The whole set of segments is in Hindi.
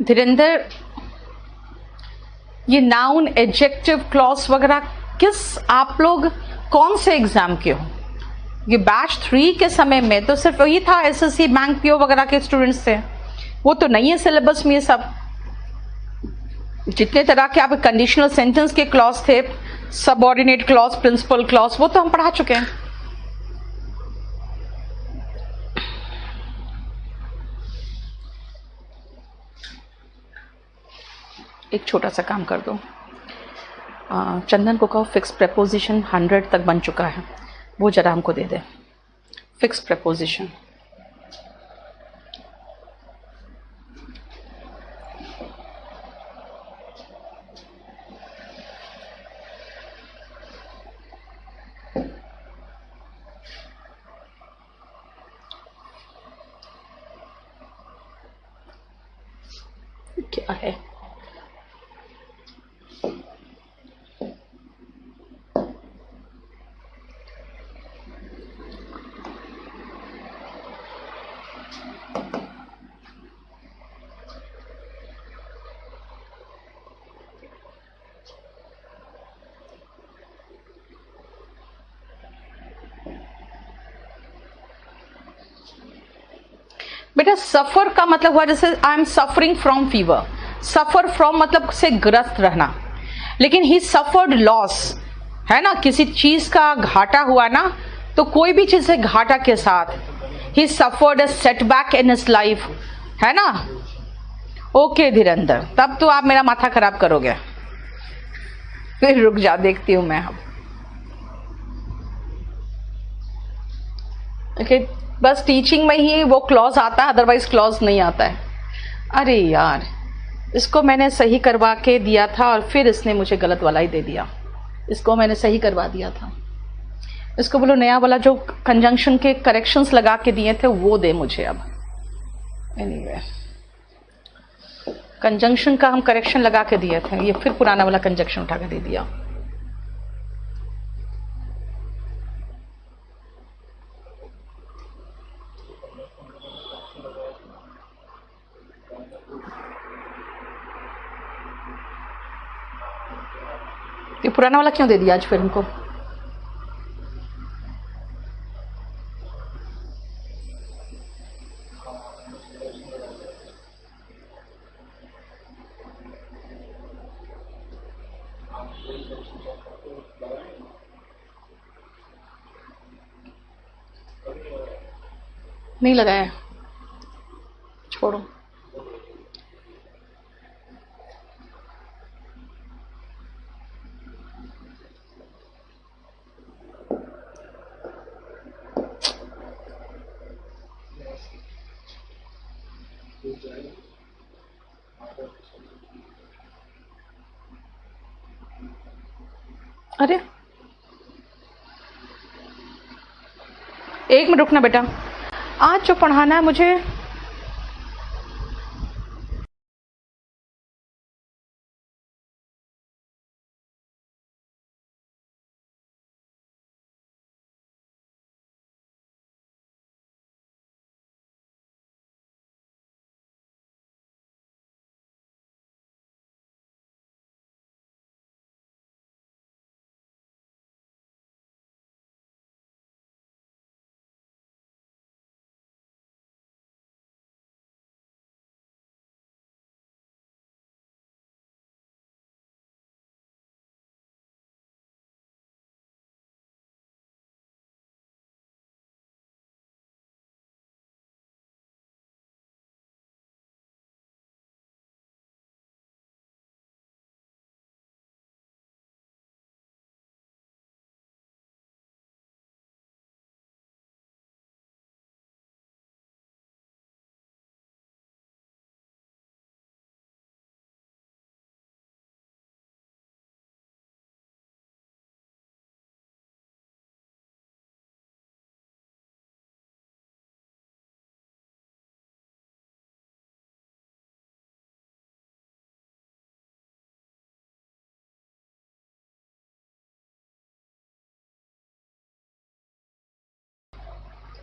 धीरेन्द्र, ये नाउन एडजेक्टिव क्लॉज वगैरह किस, आप लोग कौन से एग्जाम के हो? ये बैच 3 के समय में तो सिर्फ वही था, एसएससी बैंक पीओ वगैरह के स्टूडेंट्स थे, वो तो नहीं है सिलेबस में। ये सब जितने तरह के आप कंडीशनल सेंटेंस के क्लॉज थे, सबऑर्डिनेट क्लॉज, प्रिंसिपल क्लॉज, वो तो हम पढ़ा चुके हैं। एक छोटा सा काम कर दो, चंदन को कहो फिक्स प्रेपोजिशन 100 तक बन चुका है, वो जरा हमको दे दे फिक्स प्रेपोजिशन। क्या है? बेटा सफर का मतलब हुआ जैसे I am suffering from fever, suffer from मतलब से ग्रस्त रहना, लेकिन ही सफर्ड लॉस है ना, किसी चीज का घाटा हुआ ना, तो कोई भी चीज है घाटा के साथ, ही suffered a setback in his life, है ना। ओके धीरेन्द्र, तब तो आप मेरा माथा खराब करोगे, फिर रुक जा, देखती हूं मैं। ओके, बस टीचिंग में ही वो क्लॉज आता है, अदरवाइज क्लॉज नहीं आता है। अरे यार, इसको मैंने सही करवा के दिया था और फिर इसने मुझे गलत वाला ही दे दिया। इसको मैंने सही करवा दिया था, इसको बोलो नया वाला जो कंजंक्शन के करेक्शंस लगा के दिए थे वो दे मुझे अब। एनीवे, कंजंक्शन का हम करेक्शन लगा के दिए थे, ये फिर पुराना वाला कंजंक्शन उठा के दे दिया। ये पुराना वाला क्यों दे दिया आज फिर हमको? नहीं लगाया, छोड़ो। अरे एक मिनट रुकना बेटा, आज जो पढ़ाना है मुझे,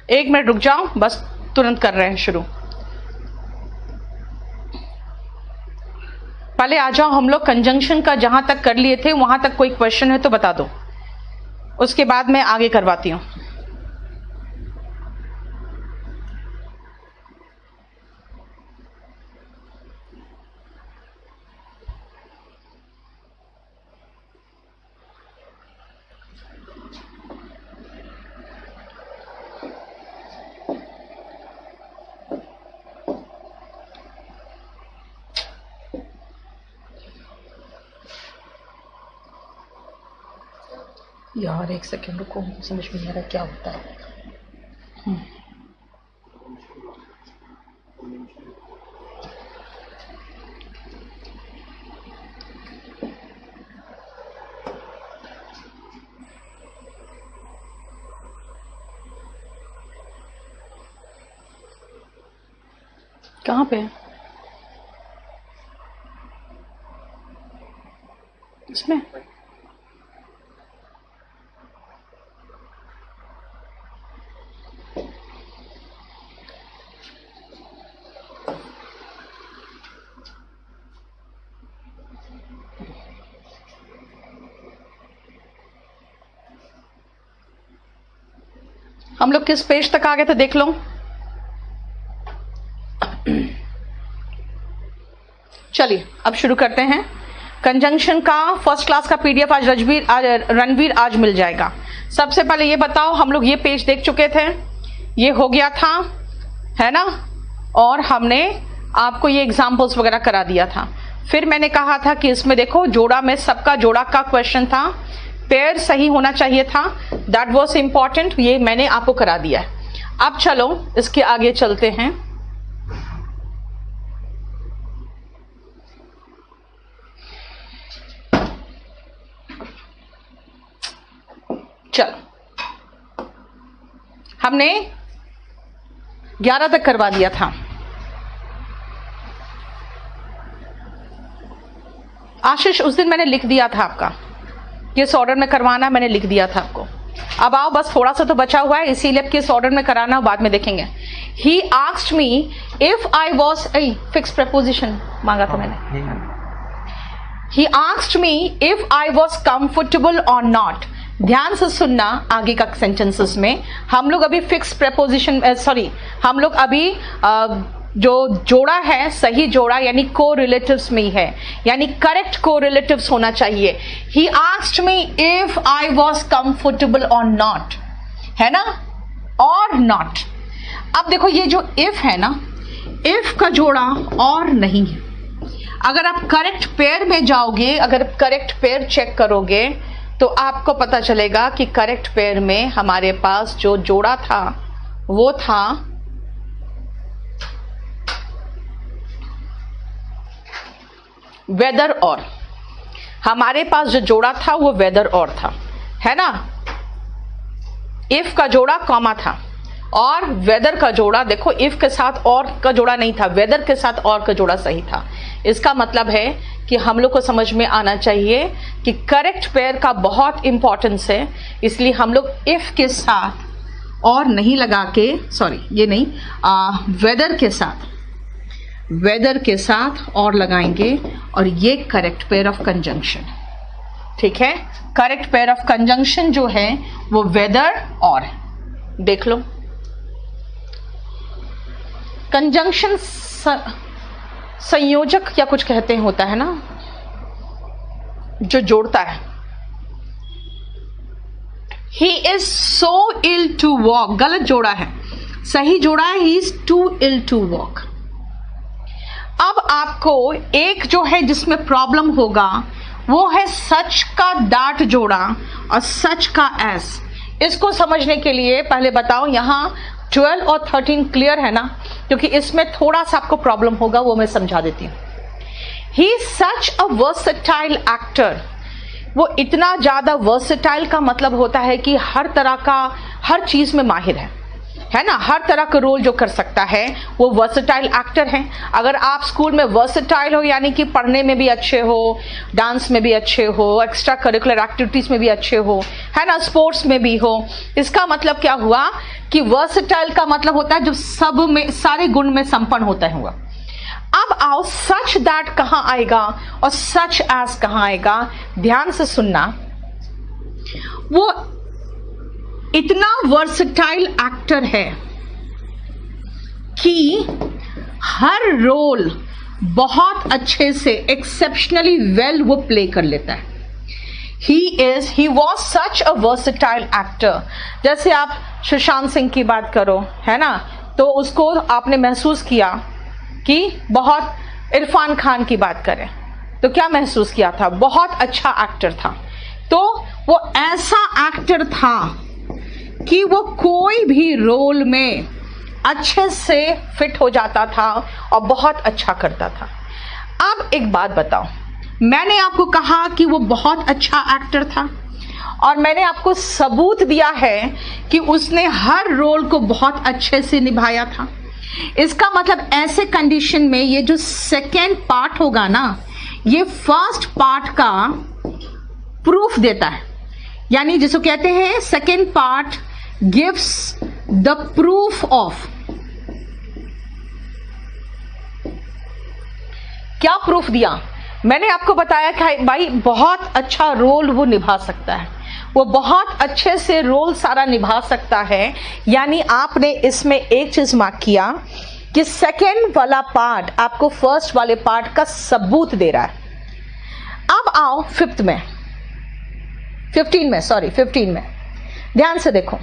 एक मिनट रुक जाओ, बस तुरंत कर रहे हैं शुरू। पहले आ जाओ, हम लोग कंजंक्शन का जहां तक कर लिए थे वहां तक कोई क्वेश्चन है तो बता दो, उसके बाद मैं आगे करवाती हूं। यार एक सेकेंड रुको, समझ में नहीं आ रहा क्या होता है। कहाँ पे? इसमें हम लोग किस पेज तक आ गए थे देख लो। चलिए अब शुरू करते हैं। कंजंक्शन का फर्स्ट क्लास का पीडीएफ आज रणवीर आज मिल जाएगा। सबसे पहले ये बताओ, हम लोग ये पेज देख चुके थे, ये हो गया था, है ना, और हमने आपको ये एग्जाम्पल्स वगैरह करा दिया था। फिर मैंने कहा था कि इसमें देखो जोड़ा में सबका जोड़ा का क्वेश्चन था, पेयर सही होना चाहिए था, दैट वाज इंपॉर्टेंट, ये मैंने आपको करा दिया है। अब चलो इसके आगे चलते हैं। चलो हमने 11 तक करवा दिया था। आशीष उस दिन मैंने लिख दिया था आपका, किस ऑर्डर में करवाना मैंने लिख दिया था आपको। अब आओ, बस थोड़ा सा तो बचा हुआ है, इसीलिए किस ऑर्डर में कराना बाद में देखेंगे। He asked me if I was fix preposition मांगा था मैंने। He asked me if I was comfortable और नॉट। ध्यान से सुनना, आगे का सेंटेंसेस में हम लोग अभी फिक्स प्रपोजिशन हम लोग अभी जो जोड़ा है सही जोड़ा यानी को रिलेटिव्स में ही है, यानी करेक्ट को रिलेटिव्स होना चाहिए। He asked me if I was comfortable और नॉट, है ना, और नॉट। अब देखो ये जो इफ है ना, इफ का जोड़ा और नहीं है। अगर आप करेक्ट पेयर में जाओगे, अगर करेक्ट पेयर चेक करोगे तो आपको पता चलेगा कि करेक्ट पेयर में हमारे पास जो जोड़ा था वो था वेदर और। हमारे पास जो जोड़ा था वो वेदर और था, है ना। इफ का जोड़ा कॉमा था और वेदर का जोड़ा, देखो इफ के साथ और का जोड़ा नहीं था, वेदर के साथ और का जोड़ा सही था। इसका मतलब है कि हम लोग को समझ में आना चाहिए कि करेक्ट पेयर का बहुत इंपॉर्टेंस है, इसलिए हम लोग इफ के साथ और नहीं लगा के, ये नहीं, वेदर के साथ और लगाएंगे और ये करेक्ट पेयर ऑफ कंजंक्शन, ठीक है। करेक्ट पेयर ऑफ कंजंक्शन जो है वो वेदर और, देख लो कंजंक्शन संयोजक या कुछ कहते हैं होता है ना, जो जोड़ता है। He is so ill to walk, गलत जोड़ा है, सही जोड़ा है he is too ill to walk. अब आपको एक जो है जिसमें प्रॉब्लम होगा वो है सच का डाट जोड़ा और सच का एस। इसको समझने के लिए पहले बताओ यहां 12 और 13 क्लियर है ना, क्योंकि इसमें थोड़ा सा आपको प्रॉब्लम होगा, वो मैं समझा देती हूं। ही is such a versatile actor, वो इतना ज्यादा वर्सेटाइल का मतलब होता है कि हर तरह का, हर चीज में माहिर है ना, हर तरह का रोल जो कर सकता है वो वर्सेटाइल एक्टर है। अगर आप स्कूल में वर्सेटाइल हो यानी कि पढ़ने में भी अच्छे हो, डांस में भी अच्छे हो, एक्स्ट्रा करिकुलर एक्टिविटीज में भी अच्छे हो, है ना, स्पोर्ट्स में भी हो, इसका मतलब क्या हुआ कि वर्सेटाइल का मतलब होता है जो सब में सारे गुण में संपन्न होता है हुआ। अब आओ सच दैट कहां आएगा और सच एज कहां आएगा, ध्यान से सुनना। वो इतना वर्सटाइल एक्टर है कि हर रोल बहुत अच्छे से एक्सेप्शनली वेल वो प्ले कर लेता है। he was such a versatile actor। जैसे आप सुशांत सिंह की बात करो, है ना, तो उसको आपने महसूस किया कि बहुत, इरफान खान की बात करें तो क्या महसूस किया था, बहुत अच्छा एक्टर था। तो वो ऐसा एक्टर था कि वो कोई भी रोल में अच्छे से फिट हो जाता था और बहुत अच्छा करता था। अब एक बात बताओ, मैंने आपको कहा कि वो बहुत अच्छा एक्टर था और मैंने आपको सबूत दिया है कि उसने हर रोल को बहुत अच्छे से निभाया था। इसका मतलब ऐसे कंडीशन में ये जो सेकेंड पार्ट होगा ना, ये फर्स्ट पार्ट का प्रूफ देता है, यानी जिसको कहते हैं second part gives the proof of. क्या प्रूफ दिया? मैंने आपको बताया कि भाई बहुत अच्छा रोल वो निभा सकता है, वो बहुत अच्छे से रोल सारा निभा सकता है। यानी आपने इसमें एक चीज मार्क किया कि सेकेंड वाला पार्ट आपको फर्स्ट वाले पार्ट का सबूत दे रहा है। अब आओ 15 में ध्यान से देखो।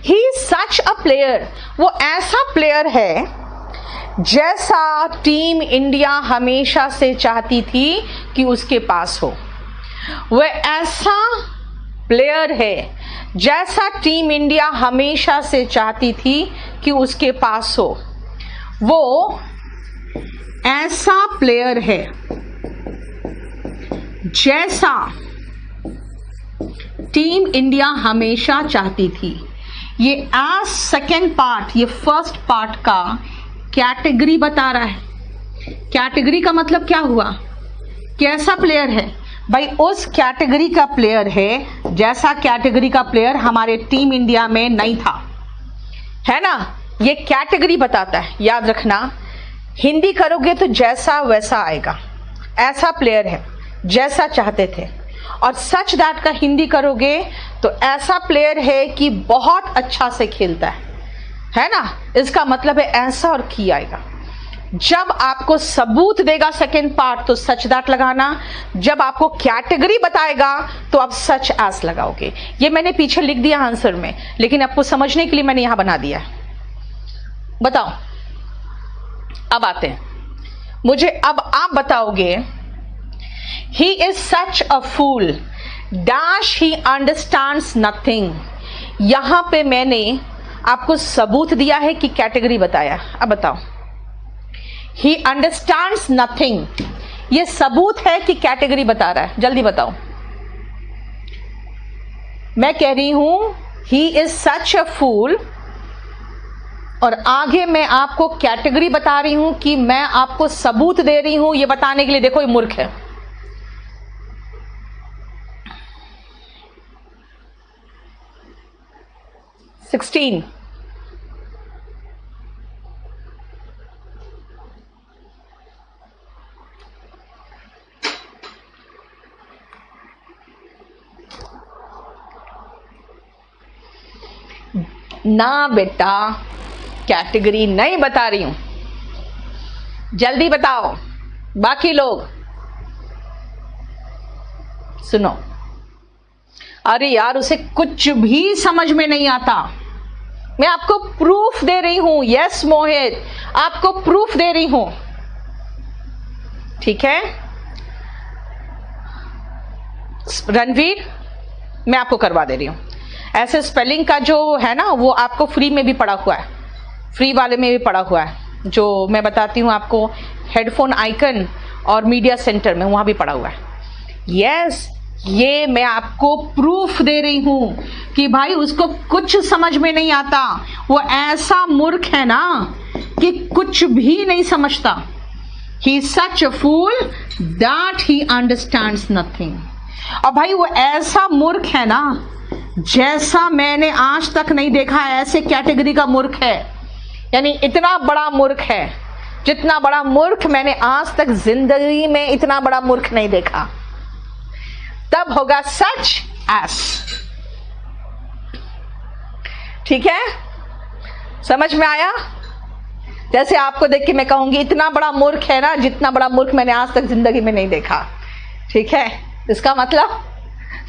ही इज सच अ प्लेयर, वो ऐसा प्लेयर है जैसा टीम इंडिया हमेशा से चाहती थी कि उसके पास हो। वह ऐसा प्लेयर है जैसा टीम इंडिया हमेशा से चाहती थी कि उसके पास हो। वो ऐसा प्लेयर है जैसा टीम इंडिया हमेशा चाहती थी। ये एज सेकेंड पार्ट, ये फर्स्ट पार्ट का कैटेगरी बता रहा है। कैटेगरी का मतलब क्या हुआ? कैसा प्लेयर है भाई? उस कैटेगरी का प्लेयर है जैसा कैटेगरी का प्लेयर हमारे टीम इंडिया में नहीं था, है ना। ये कैटेगरी बताता है, याद रखना। हिंदी करोगे तो जैसा वैसा आएगा, ऐसा प्लेयर है जैसा चाहते थे। और सच दैट का हिंदी करोगे तो ऐसा प्लेयर है कि बहुत अच्छा से खेलता है ना। इसका मतलब है ऐसा और की आएगा। जब आपको सबूत देगा सेकेंड पार्ट तो सच दैट लगाना, जब आपको कैटेगरी बताएगा तो आप सच एस लगाओगे। ये मैंने पीछे लिख दिया आंसर में, लेकिन आपको समझने के लिए मैंने यहां बना दिया। बताओ, अब आते हैं मुझे, अब आप बताओगे he is such a fool dash he understands nothing. यहां पे मैंने आपको सबूत दिया है कि कैटेगरी बताया। अब बताओ, ही अंडरस्टैंड्स नथिंग, ये सबूत है कि कैटेगरी बता रहा है? जल्दी बताओ। मैं कह रही हूं ही इज सच अ फूल और आगे मैं आपको कैटेगरी बता रही हूं कि मैं आपको सबूत दे रही हूं ये बताने के लिए, देखो ये मूर्ख है। सिक्सटीन, ना बेटा कैटेगरी नहीं बता रही हूं, जल्दी बताओ। बाकी लोग सुनो। अरे यार उसे कुछ भी समझ में नहीं आता, मैं आपको प्रूफ दे रही हूं। यस मोहित, आपको प्रूफ दे रही हूं, ठीक है। रणवीर, मैं आपको करवा दे रही हूं। ऐसे स्पेलिंग का जो है ना वो आपको फ्री में भी पड़ा हुआ है, फ्री वाले में भी पड़ा हुआ है, जो मैं बताती हूँ आपको हेडफोन आइकन और मीडिया सेंटर में, वहां भी पड़ा हुआ है। यस, ये मैं आपको प्रूफ दे रही हूं कि भाई उसको कुछ समझ में नहीं आता। वो ऐसा मूर्ख है ना कि कुछ भी नहीं समझता। He is such a fool that he understands nothing. और भाई वो ऐसा मूर्ख है ना जैसा मैंने आज तक नहीं देखा। ऐसे कैटेगरी का मूर्ख है, यानी इतना बड़ा मूर्ख है जितना बड़ा मूर्ख मैंने आज तक जिंदगी में इतना बड़ा मूर्ख नहीं देखा। तब होगा सच एस। ठीक है, समझ में आया? जैसे आपको देख के मैं कहूंगी इतना बड़ा मूर्ख है ना, जितना बड़ा मूर्ख मैंने आज तक जिंदगी में नहीं देखा। ठीक है, इसका मतलब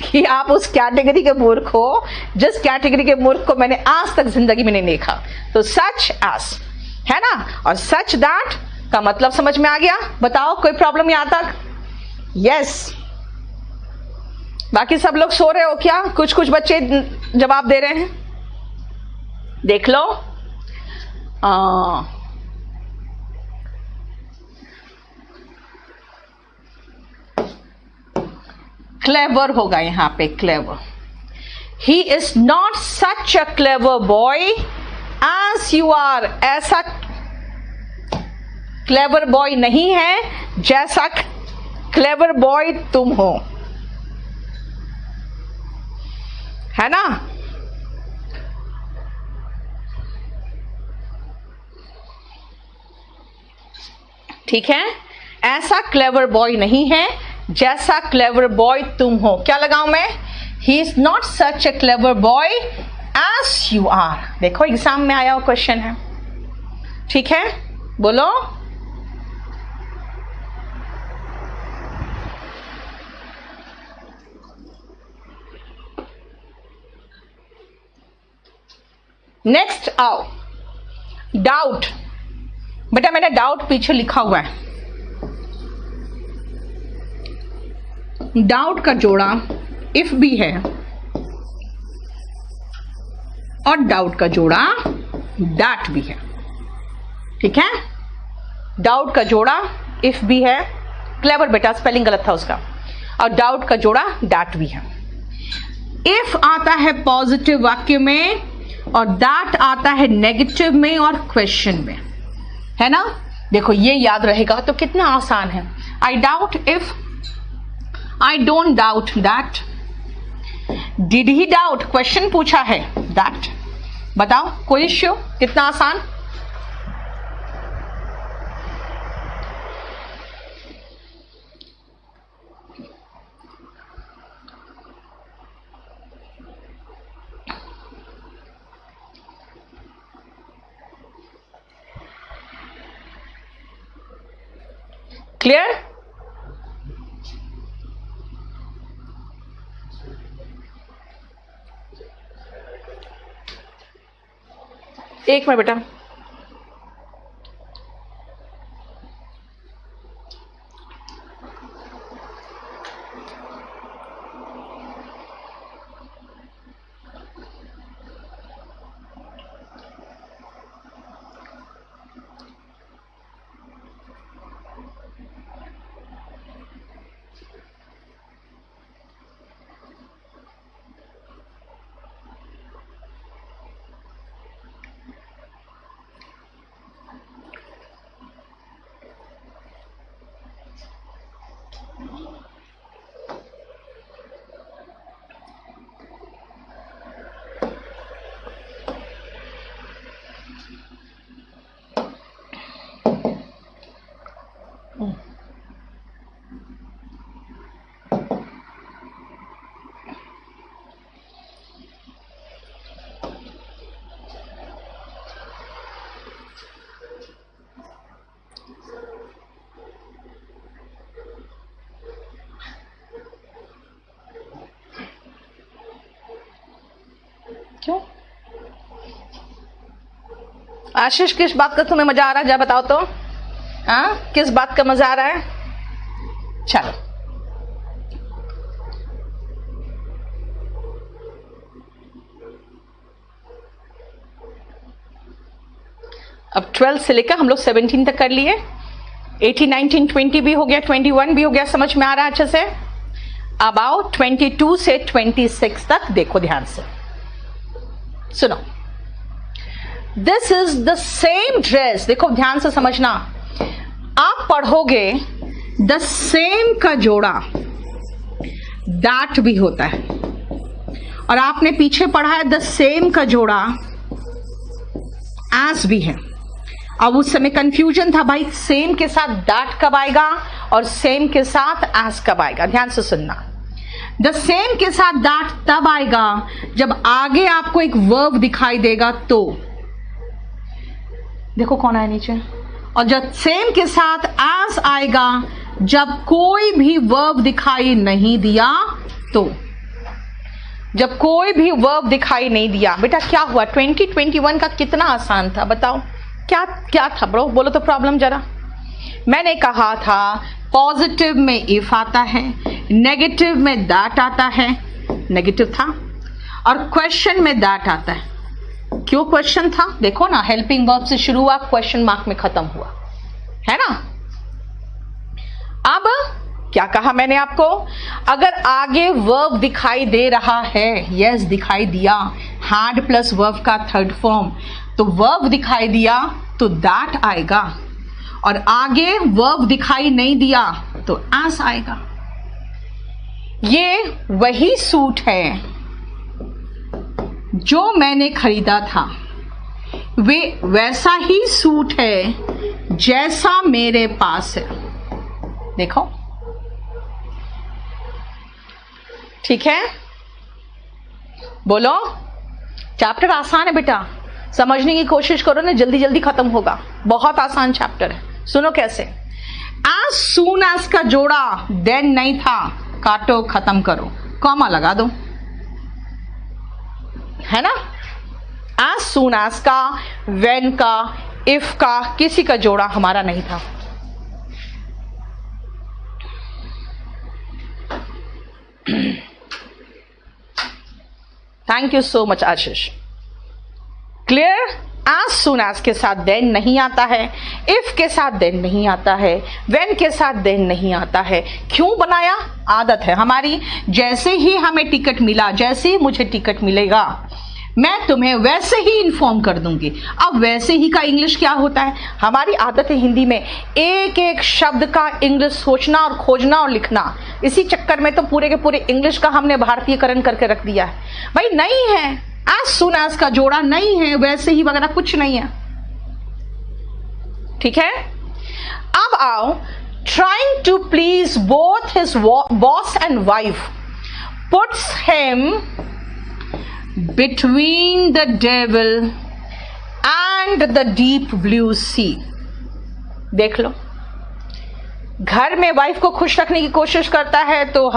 कि आप उस कैटेगरी के मूर्ख हो जिस कैटेगरी के मूर्ख को मैंने आज तक जिंदगी में नहीं देखा। तो सच एस है ना, और सच दैट का मतलब समझ में आ गया? बताओ कोई प्रॉब्लम यहां तक? यस। बाकी सब लोग सो रहे हो क्या? कुछ कुछ बच्चे जवाब दे रहे हैं, देख लो। क्लेवर होगा यहां पे, clever. He is not such a clever boy as you are. ऐसा क्लेवर बॉय नहीं है जैसा क्लेवर बॉय तुम हो, है ना? ठीक है, ऐसा क्लेवर बॉय नहीं है जैसा क्लेवर बॉय तुम हो। क्या लगाऊं मैं? He is not such a clever boy as you are. देखो एग्जाम में आया हुआ क्वेश्चन है। ठीक है, बोलो। नेक्स्ट आओ, डाउट। बेटा मैंने डाउट पीछे लिखा हुआ है। डाउट का जोड़ा इफ भी है और डाउट का जोड़ा दैट भी है। ठीक है, डाउट का जोड़ा इफ भी है, क्लेवर बेटा स्पेलिंग गलत था उसका, और डाउट का जोड़ा दैट भी है। इफ आता है पॉजिटिव वाक्य में और दैट आता है नेगेटिव में और क्वेश्चन में, है ना? देखो ये याद रहेगा तो कितना आसान है। I doubt if, I don't doubt that, did he doubt question पूछा है दैट। बताओ कोई इश्यू? कितना आसान। क्लियर? एक मिनट बेटा, क्यों? आशीष किस बात का तुम्हें मजा आ रहा है? जा बताओ तो। हाँ, किस बात का मजा आ रहा है? चलो अब 12 से लेकर हम लोग 17 तक कर लिए। 18, 19, 20 भी हो गया, 21 भी हो गया। समझ में आ रहा है अच्छे से? अब आओ 22 से 26 तक देखो ध्यान से, सुनो। This is the same dress. देखो ध्यान से समझना, आप पढ़ोगे द सेम का जोड़ा दैट भी होता है, और आपने पीछे पढ़ा है द सेम का जोड़ा एज भी है। अब उस समय कंफ्यूजन था भाई, सेम के साथ दैट कब आएगा और सेम के साथ एज कब आएगा। ध्यान से सुनना, द सेम के साथ दैट तब आएगा जब आगे आपको एक वर्ब दिखाई देगा तो, देखो कौन आया नीचे, और जब सेम के साथ एज आएगा जब कोई भी वर्ब दिखाई नहीं दिया तो। जब कोई भी वर्ब दिखाई नहीं दिया, बेटा क्या हुआ, 2021 का कितना आसान था बताओ, क्या क्या था ब्रो, बोलो तो प्रॉब्लम जरा। मैंने कहा था पॉजिटिव में इफ आता है, नेगेटिव में दैट आता है, नेगेटिव था, और क्वेश्चन में दैट आता है। क्यों क्वेश्चन था, देखो ना, हेल्पिंग वर्ब से शुरू हुआ, क्वेश्चन मार्क में खत्म हुआ, है ना। अब क्या कहा मैंने आपको, अगर आगे वर्ब दिखाई दे रहा है, यस दिखाई दिया, हैड प्लस वर्ब का थर्ड फॉर्म, तो वर्ब दिखाई दिया तो दैट आएगा, और आगे वर्ब दिखाई नहीं दिया तो एस आएगा। ये वही सूट है जो मैंने खरीदा था, वे वैसा ही सूट है जैसा मेरे पास है। देखो ठीक है, बोलो। चैप्टर आसान है बेटा, समझने की कोशिश करो ना, जल्दी जल्दी खत्म होगा, बहुत आसान चैप्टर है। सुनो कैसे, एज सून एज का जोड़ा देन नहीं था, काटो खत्म करो, कॉमा लगा दो, है ना। एज सून एज का, व्हेन का, इफ का, किसी का जोड़ा हमारा नहीं था। Thank you so much Ashish. Clear, as soon as के साथ देन नहीं आता है, इफ के साथ देन नहीं आता है, व्हेन के साथ देन नहीं आता है। क्यों बनाया, आदत है हमारी, जैसे ही हमें टिकट मिला, जैसे ही मुझे टिकट मिलेगा मैं तुम्हें वैसे ही इन्फॉर्म कर दूंगी। अब वैसे ही का इंग्लिश क्या होता है, हमारी आदत है हिंदी में एक एक शब्द का इंग्लिश सोचना और खोजना और लिखना। इसी चक्कर में तो पूरे के पूरे इंग्लिश का हमने भारतीयकरण करके रख दिया है। भाई नहीं है, एज सुन एज का जोड़ा नहीं है, वैसे ही वगैरह कुछ नहीं है, ठीक है। अब आओ, trying to please both his boss and wife puts him between the devil and the deep blue sea। देख लो, घर में वाइफ को खुश रखने की कोशिश करता है तो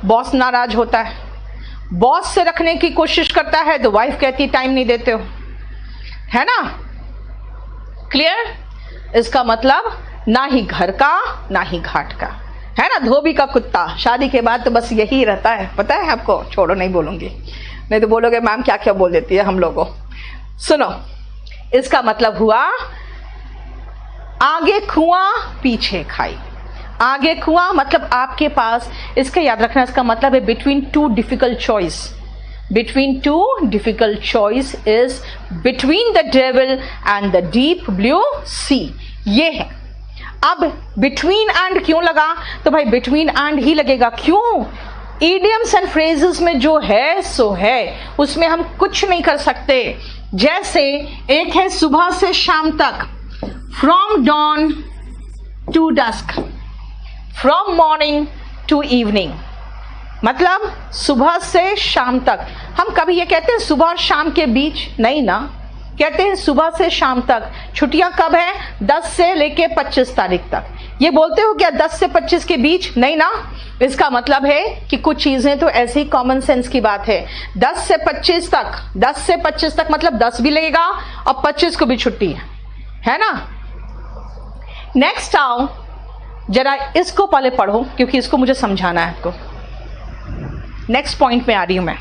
बॉस नाराज होता है, बॉस से रखने की कोशिश करता है तो वाइफ कहती है टाइम नहीं देते हो, है ना। क्लियर, इसका मतलब ना ही घर का ना ही घाट का, है ना। धोबी का कुत्ता, शादी के बाद तो बस यही रहता है, पता है आपको, छोड़ो नहीं बोलूंगी, नहीं तो बोलोगे मैम क्या क्या बोल देती है हम लोगों को। सुनो, इसका मतलब हुआ आगे कुआं पीछे खाई। आगे कुआं मतलब आपके पास, इसका याद रखना, इसका मतलब है between two difficult choice. Between two difficult choice is between the devil and the deep blue sea, ये है। अब बिटवीन एंड क्यों लगा, तो भाई बिटवीन एंड ही लगेगा, क्यों, इडियम्स एंड फ्रेजेस में जो है सो है, उसमें हम कुछ नहीं कर सकते। जैसे एक है सुबह से शाम तक, from dawn to dusk, from morning to evening, मतलब सुबह से शाम तक। हम कभी ये कहते हैं सुबह और शाम के बीच, नहीं ना, कहते हैं सुबह से शाम तक। छुट्टियां कब है, 10 से लेके 25 तारीख तक। ये बोलते हो क्या 10 से 25 के बीच, नहीं ना। इसका मतलब है कि कुछ चीजें तो ऐसी कॉमन सेंस की बात है। 10 से 25 तक, 10 से 25 तक मतलब 10 भी लगेगा और 25 को भी छुट्टी है ना। नेक्स्ट आओ, जरा इसको पहले पढ़ो क्योंकि इसको मुझे समझाना है आपको। नेक्स्ट पॉइंट में आ रही हूं मैं।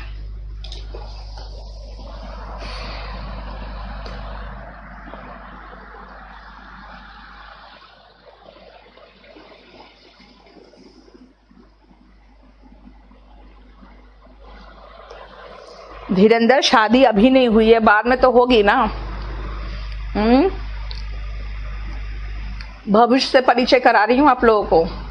धीरेन्द्र, शादी अभी नहीं हुई है, बाद में तो होगी ना। भविष्य से परिचय करा रही हूं आप लोगों को।